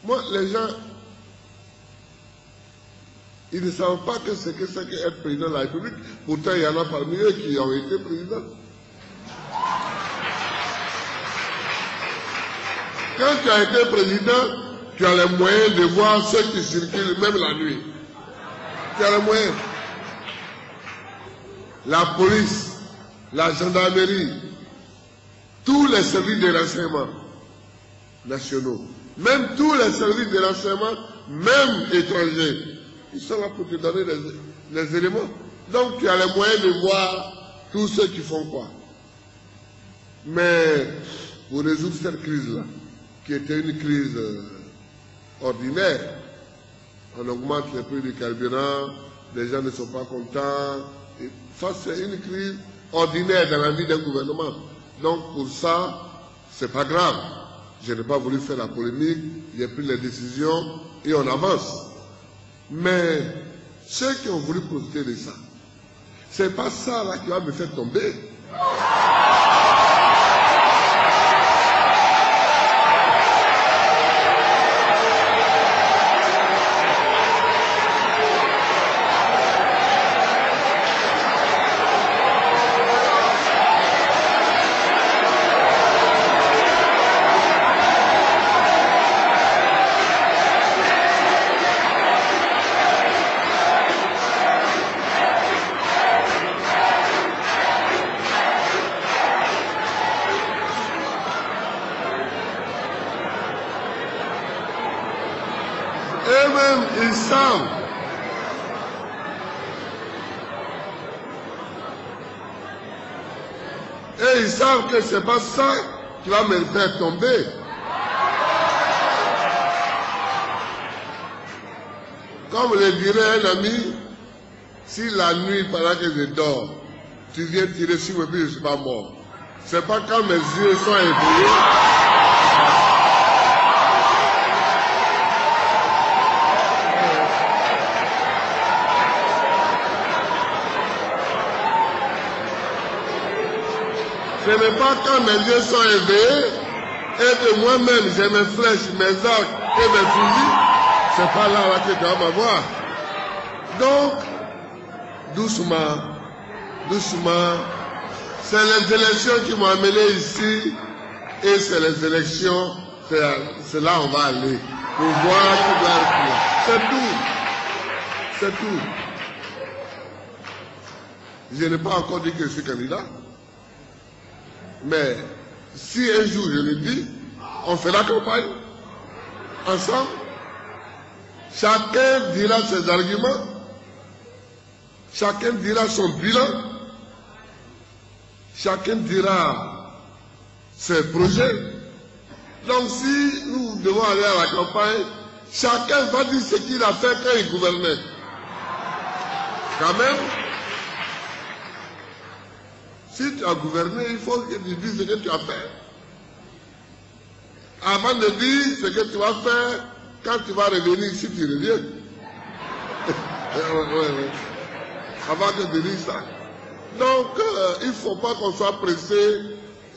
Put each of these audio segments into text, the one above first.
Moi, les gens, ils ne savent pas que c'est qu'être président de la République. Pourtant, il y en a parmi eux qui ont été présidents. Quand tu as été président, tu as les moyens de voir ceux qui circulent même la nuit. Tu as les moyens. La police, la gendarmerie, tous les services de renseignement nationaux, même tous les services de renseignement, même étrangers, ils sont là pour te donner les éléments. Donc tu as les moyens de voir tous ceux qui font quoi. Mais pour résoudre cette crise-là, qui était une crise ordinaire, on augmente les prix du carburant, les gens ne sont pas contents. Et ça, c'est une crise ordinaire dans la vie d'un gouvernement. Donc pour ça, c'est pas grave. Je n'ai pas voulu faire la polémique, j'ai pris les décisions et on avance. Mais ceux qui ont voulu profiter de ça, c'est pas ça là qui va me faire tomber. Eux-mêmes, ils savent. Et ils savent que ce n'est pas ça qui va me faire tomber. Comme le dirait un ami, si la nuit, pendant que je dors, tu viens tirer sur moi et je ne suis pas mort. Ce n'est pas quand mes yeux sont éveillés. Ce n'est pas quand mes yeux sont éveillés et que moi-même j'ai mes flèches, mes arcs et mes fusils, c'est pas là que tu vas m'avoir. Donc, doucement, doucement, c'est les élections qui m'ont amené ici et c'est les élections, c'est là où on va aller pour voir qui doit être. C'est tout. C'est tout. Je n'ai pas encore dit que je suis candidat. Mais si un jour je le dis, on fait la campagne ensemble. Chacun dira ses arguments, chacun dira son bilan, chacun dira ses projets. Donc si nous devons aller à la campagne, chacun va dire ce qu'il a fait quand il gouvernait. Quand même, si tu as gouverné, il faut que tu dises ce que tu as fait. Avant de dire ce que tu vas faire, quand tu vas revenir ici, tu reviens. Ouais. Avant de dire ça. Donc, il ne faut pas qu'on soit pressé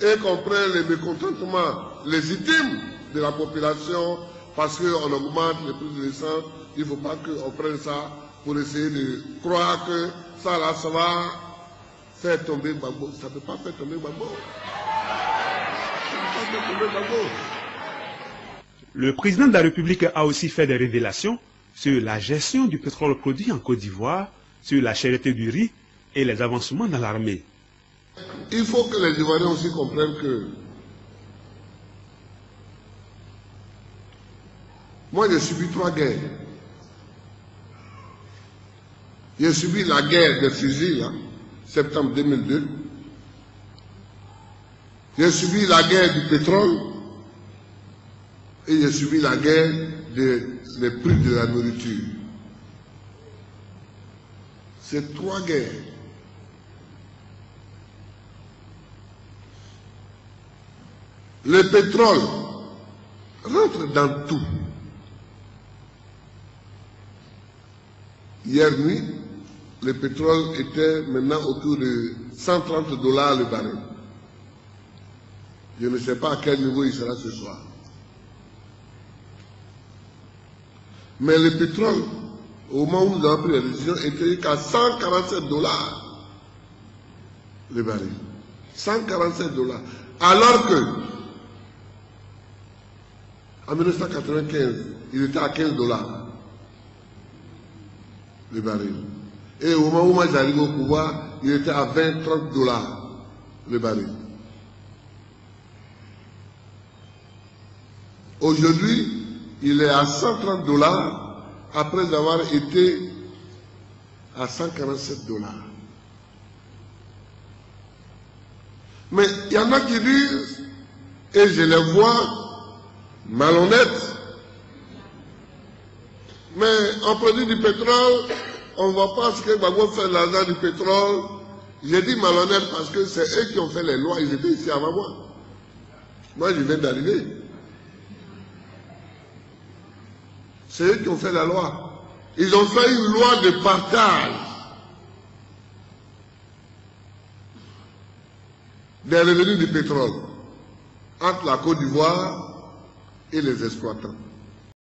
et qu'on prenne les mécontentements légitimes de la population parce qu'on augmente les prix de l'essence. Il ne faut pas qu'on prenne ça pour essayer de croire que ça là, ça va faire tomber Gbagbo. Ça ne peut pas faire tomber Gbagbo. Ça ne peut pas faire tomber Gbagbo. Le président de la République a aussi fait des révélations sur la gestion du pétrole produit en Côte d'Ivoire, sur la cherté du riz et les avancements dans l'armée. Il faut que les Ivoiriens aussi comprennent que moi j'ai subi 3 guerres. J'ai subi la guerre des fusils, là, septembre 2002. J'ai subi la guerre du pétrole. Et j'ai subi la guerre des prix de la nourriture. C'est 3 guerres. Le pétrole rentre dans tout. Hier nuit, le pétrole était maintenant autour de $130 le baril. Je ne sais pas à quel niveau il sera ce soir. Mais le pétrole, au moment où nous avons pris la décision, était qu'à 147 $ le baril. 147 $. Alors que, en 1995, il était à 15 $ le baril. Et au moment où moi j'arrive au pouvoir, il était à 20-30 $ le baril. Aujourd'hui, il est à 130 $ après avoir été à 147 $. Mais il y en a qui disent, et je les vois malhonnêtes, mais on produit du pétrole, on ne voit pas ce que Gbagbo fait l'argent du pétrole. J'ai dit malhonnête parce que c'est eux qui ont fait les lois, ils étaient ici avant moi. Moi, je viens d'arriver. C'est eux qui ont fait la loi. Ils ont fait une loi de partage des revenus du pétrole entre la Côte d'Ivoire et les exploitants.